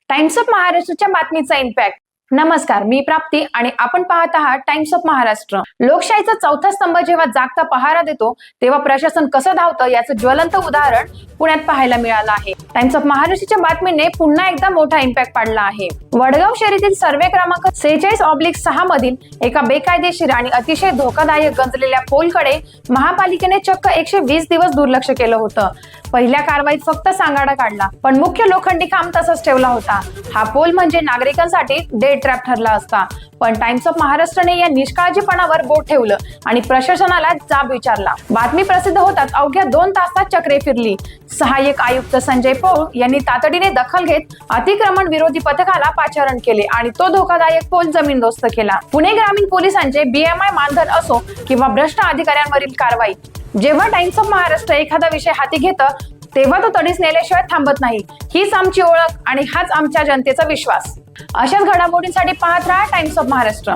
Times of महाराष्ट्राच्या बातमीचा impact. नमस्कार, मी प्राप्ती आणि आपण पाहत आहात टाइम्स ऑफ महाराष्ट्र. लोकशाहीचा चौथा स्तंभ जेव्हा जागता पहारा देतो तेव्हा प्रशासन कसं धावतं याचं ज्वलंत उदाहरण पुण्यात पाहायला मिळालं आहे. टाइम्स ऑफ महाराष्ट्राच्या बातमीने पुन्हा एकदा मोठा इम्पॅक्ट पाडला आहे. वडगाव शहरातील सर्वे क्रमांक 46/6 मधील एका बेकायदेशीर आणि अतिशय धोकादायक गंजलेल्या पोलकडे महापालिकेने चक्क 120 दिवस दुर्लक्ष केलं होतं. पहिल्या कारवाईत फक्त सांगाडा काढला, पण मुख्य लोखंडी खांब तसाच ठेवला होता. हा पोल म्हणजे नागरिकांसाठी डेड ट्रॅप ठरला असता, पण टाइम्स ऑफ महाराष्ट्राने या निष्काळजीपणावर बोट ठेवलं आणि प्रशासनाला जाब विचारला. बातमी प्रसिद्ध होतात अवघ्या 2 तासात चक्रे फिरली. सहाय्यक आयुक्त संजय पौळ यांनी तातडीने दखल घेत अतिक्रमण विरोधी पथकाला पाचारण केले आणि तो धोकादायक पोल जमीनदोस्त केला. पुणे ग्रामीण पोलिसांचे BMI मानधन असो किंवा भ्रष्ट अधिकाऱ्यांवरील कारवाई, जेव्हा टाइम्स ऑफ महाराष्ट्र एखादा विषय हाती घेतं तेव्हा तो तडीस नेल्याशिवाय थांबत नाही. हीच आमची ओळख आणि हाच आमच्या जनतेचा विश्वास. अशाच घडामोडींसाठी पाहत राहा टाइम्स ऑफ महाराष्ट्र.